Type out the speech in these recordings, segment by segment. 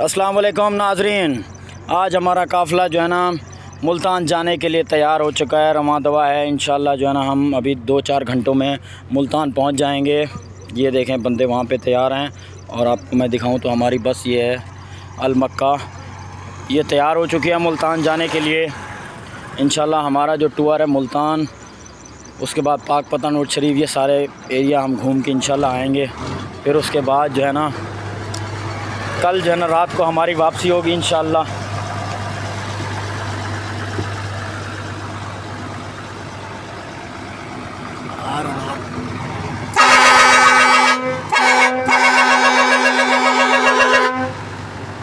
अस्सलाम वालेकुम नाजरीन, आज हमारा काफ़िला जो है ना मुल्तान जाने के लिए तैयार हो चुका है, रवां दवा है। इंशाल्लाह जो है ना हम अभी 2-4 घंटों में मुल्तान पहुंच जाएंगे। ये देखें बंदे वहाँ पे तैयार हैं और आपको मैं दिखाऊं तो हमारी बस ये है अल मक्का, ये तैयार हो चुकी है मुल्तान जाने के लिए। इंशाल्लाह हमारा जो टूर है मुल्तान, उसके बाद पाक पतन शरीफ, ये सारे एरिया हम घूम के इंशाल्लाह आएंगे। फिर उसके बाद जो है ना कल जो है ना रात को हमारी वापसी होगी इंशाल्लाह।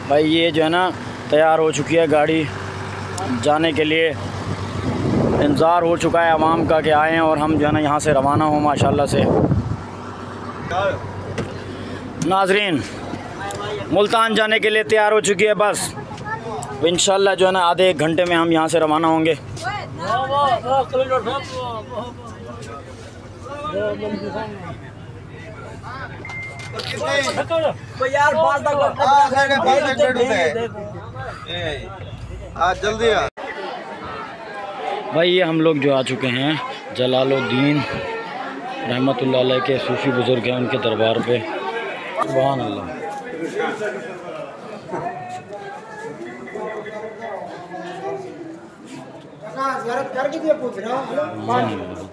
भाई ये जो है ना तैयार हो चुकी है गाड़ी जाने के लिए। इंतज़ार हो चुका है आवाम का कि आएँ और हम जो है ना यहाँ से रवाना हों माशाल्लाह से। नाजरीन मुल्तान जाने के लिए तैयार हो चुकी है बस। इंशाल्लाह जो है ना आधे 1 घंटे में हम यहाँ से रवाना होंगे। जल्दी भाई ये हम लोग जो आ चुके हैं जलालुद्दीन रहमतुल्लाह अलैह के सूफ़ी बुज़ुर्ग हैं, उनके दरबार पे। सुभान अल्लाह।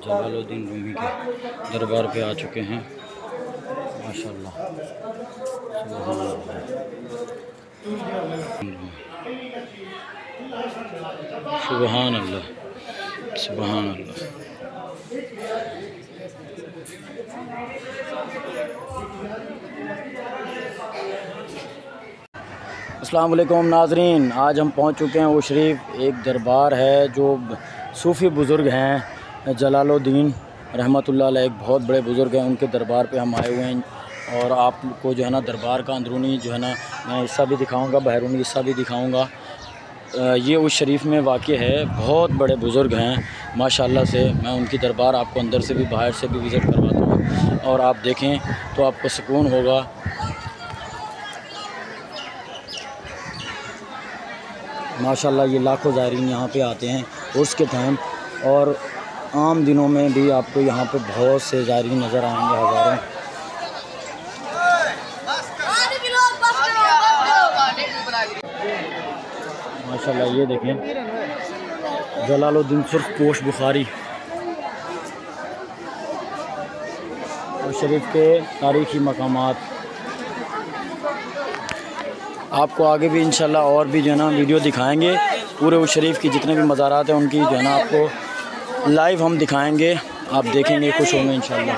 जलालुद्दीन रूमी के दरबार पे आ चुके हैं माशाल्लाह। सुभान अल्लाह, सुभान अल्लाह। अस्सलाम वालेकुम नाजरीन, आज हम पहुंच चुके हैं वो शरीफ, एक दरबार है जो सूफ़ी बुज़ुर्ग हैं जलालुद्दीन रहमतुल्लाह अलैह, एक बहुत बड़े बुज़ुर्ग हैं, उनके दरबार पे हम आए हुए हैं। और आपको जो है ना दरबार का अंदरूनी जो है ना मैं हिस्सा भी दिखाऊंगा, बैरूनी हिस्सा भी दिखाऊंगा। ये उस शरीफ में वाक़ई है, बहुत बड़े बुज़ुर्ग हैं माशाल्लाह से। मैं उनकी दरबार आपको अंदर से भी बाहर से भी विज़िट करवाता हूँ और आप देखें तो आपको सुकून होगा। माशाल्लाह ये लाखों ज़ायरीन यहाँ पे आते हैं उसके टाइम, और आम दिनों में भी आपको यहाँ पे बहुत से ज़ायरीन नज़र आएंगे, हज़ारों। माशाल्लाह ये देखें जलालुद्दीन सुर्ख पोश बुखारी और शरीफ के तारीख़ी मकामात। आपको आगे भी इंशाल्लाह और भी जो है ना वीडियो दिखाएंगे, पूरे उस शरीफ की जितने भी मज़ारात हैं उनकी जो है ना आपको लाइव हम दिखाएंगे, आप देखेंगे, खुश होंगे इंशाल्लाह।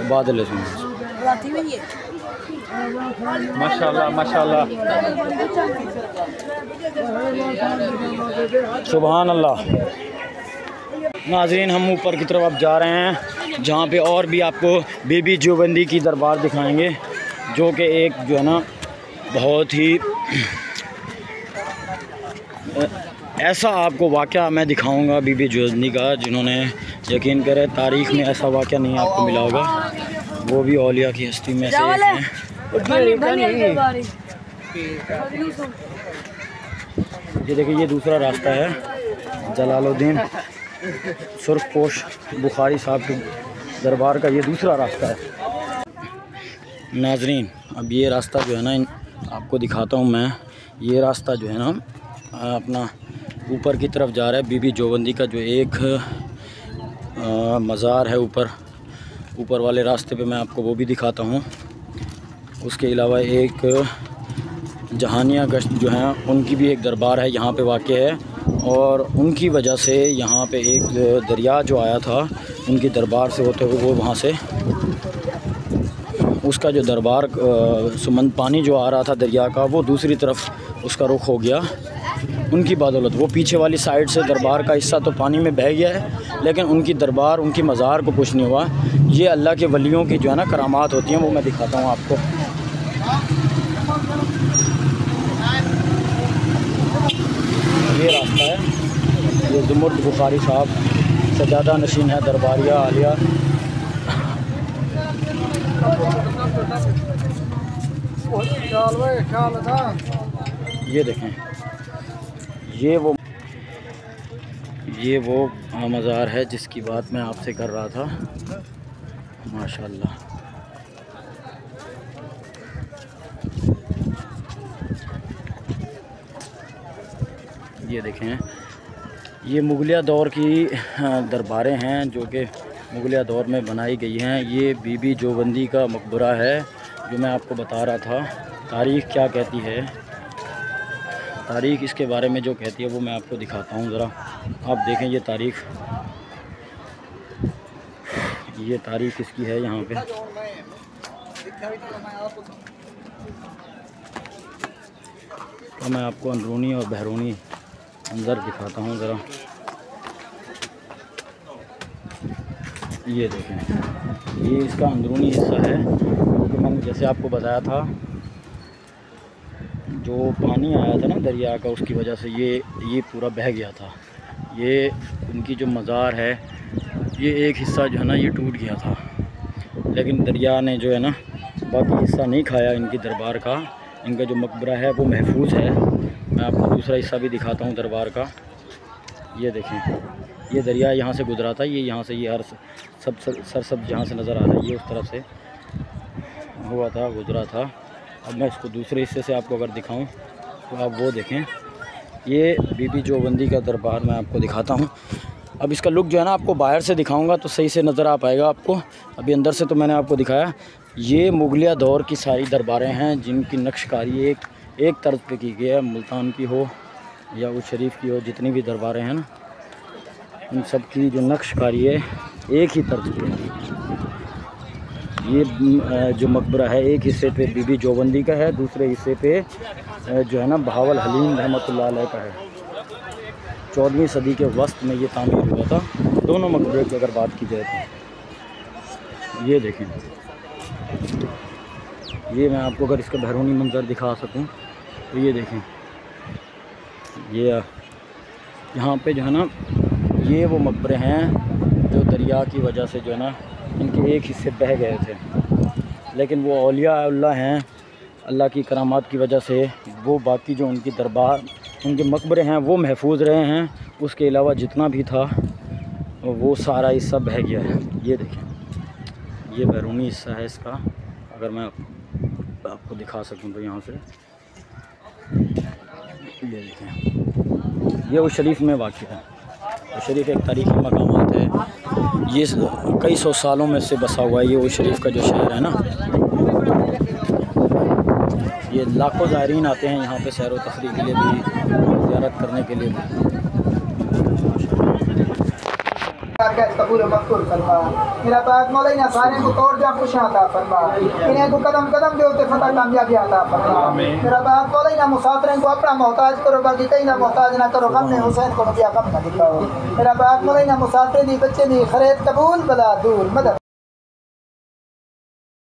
बादल माशाल्लाह माशाल्लाह, सुभान अल्लाह। नाज़रीन हम ऊपर की तरफ अब जा रहे हैं, जहाँ पे और भी आपको बीबी जोबंदी की दरबार दिखाएंगे, जो कि एक जो है ना बहुत ही ऐसा आपको वाक़या मैं दिखाऊंगा बीबी जोबंदी का, जिन्होंने यकीन करें तारीख़ में ऐसा वाक़या नहीं आपको मिला होगा। वो भी औलिया की हस्ती में से एक हैं। ये देखिए ये दूसरा रास्ता है जलालुद्दीन सुर्ख पोश बुखारी साहब के दरबार का, ये दूसरा रास्ता है। नाजरीन अब ये रास्ता जो है ना आपको दिखाता हूँ मैं। ये रास्ता जो है ना अपना ऊपर की तरफ जा रहा है। बीबी जोबंदी का जो एक मज़ार है ऊपर वाले रास्ते पे, मैं आपको वो भी दिखाता हूँ। उसके अलावा एक जहानिया गश्त जो है उनकी भी एक दरबार है यहाँ पे वाक़ई है, और उनकी वजह से यहाँ पे एक दरिया जो आया था उनकी दरबार से होते हुए वो वहाँ से उसका जो दरबार सुमंद पानी जो आ रहा था दरिया का, वो दूसरी तरफ उसका रुख हो गया उनकी बदौलत। वो पीछे वाली साइड से दरबार का हिस्सा तो पानी में बह गया है, लेकिन उनकी दरबार उनकी मज़ार को कुछ नहीं हुआ। ये अल्लाह के वलियों की जो है ना करामात होती हैं, वो मैं दिखाता हूँ आपको। जुमुर्द बुखारी साहब सजादा नशीन है दरबारिया आलिया। ये देखें, ये वो मज़ार है जिसकी बात मैं आपसे कर रहा था। माशाल्लाह। ये देखें, ये मुगलिया दौर की दरबारें हैं जो कि मुगलिया दौर में बनाई गई हैं। ये बीबी जोबंदी का मकबरा है जो मैं आपको बता रहा था। तारीख़ क्या कहती है, तारीख़ इसके बारे में जो कहती है वो मैं आपको दिखाता हूँ। ज़रा आप देखें ये तारीख़ इसकी है यहाँ पे। तो मैं आपको अंदरूनी और बहरूनी अंदर दिखाता हूँ ज़रा। ये देखें, ये इसका अंदरूनी हिस्सा है क्योंकि मैंने जैसे आपको बताया था जो पानी आया था ना दरिया का, उसकी वजह से ये पूरा बह गया था। ये उनकी जो मज़ार है, ये एक हिस्सा जो है ना ये टूट गया था, लेकिन दरिया ने जो है ना बाकी हिस्सा नहीं खाया इनकी दरबार का। इनका जो मकबरा है वो महफूज है। मैं आपको दूसरा हिस्सा भी दिखाता हूँ दरबार का। ये देखें, ये दरिया यहाँ से गुजरा था, ये यहाँ से ये हर सब जहाँ से नज़र आ रहा है ये उस तरफ से हुआ था, गुजरा था। अब मैं इसको दूसरे हिस्से से आपको अगर दिखाऊं तो आप वो देखें। ये बीबी जोबंदी का दरबार मैं आपको दिखाता हूं। अब इसका लुक जो है ना आपको बाहर से दिखाऊंगा तो सही से नज़र आ पाएगा आपको। अभी अंदर से तो मैंने आपको दिखाया। ये मुगलिया दौर की सारी दरबारें हैं जिनकी नक्शकारी एक तर्ज पे की गई है। मुल्तान की हो या उस शरीफ की हो, जितनी भी दरबारें हैं ना, इन सब की जो नक्शकारी है एक ही तर्ज पे है। ये जो मकबरा है एक हिस्से पे बीबी जोबंदी का है, दूसरे हिस्से पे जो है ना बहावल हलीम रहमतुल्लाह अलैह का है। 14वीं सदी के वस्त में ये तामीर हुआ था। दोनों मकबरे की अगर बात की जाए तो ये देखें, ये मैं आपको अगर इसका बैरूनी मंजर दिखा सकूं तो ये देखें, ये यहाँ पे जो है ना ये वो मकबरे हैं जो दरिया की वजह से जो है ना इनके एक हिस्से बह गए थे, लेकिन वो औलिया अल्लाह हैं। अल्लाह की करामात की वजह से वो बाकी जो उनकी दरबार उनके मकबरे हैं वो महफूज रहे हैं। उसके अलावा जितना भी था वो सारा हिस्सा बह गया है। ये देखें, ये बैरूनी हिस्सा है इसका। अगर मैं आपको दिखा सकूं तो यहाँ से ये देखें, ये वो शरीफ में वाक़ है। वो शरीफ एक तारीख़ी मकामात है, ये कई सौ सालों में से बसा हुआ है। ये वो शरीफ का जो शहर है ना, ये लाखों ज़ायरीन आते हैं यहाँ पे सैर व तफरीह के लिए भी, ज़ियारत करने के लिए भी। कबूल मकबूल फरमा। मेरा पाक मौलाना सारे को तोड़ जा खुश आता फरमा। इन्हें को कदम कदम दे उते फतह कामयाबी आता फरमा। मेरा पाक मौलाना मुसाफिरों को अपना मोहताज करो, बाकी कहीं ना मोहताज ना करो। गम ने हुसैन को दिया गम ना दिखाओ। मेरा पाक मौलाना मुसाफिर दी बच्चे दी खरीद कबूल बला दूर मदद।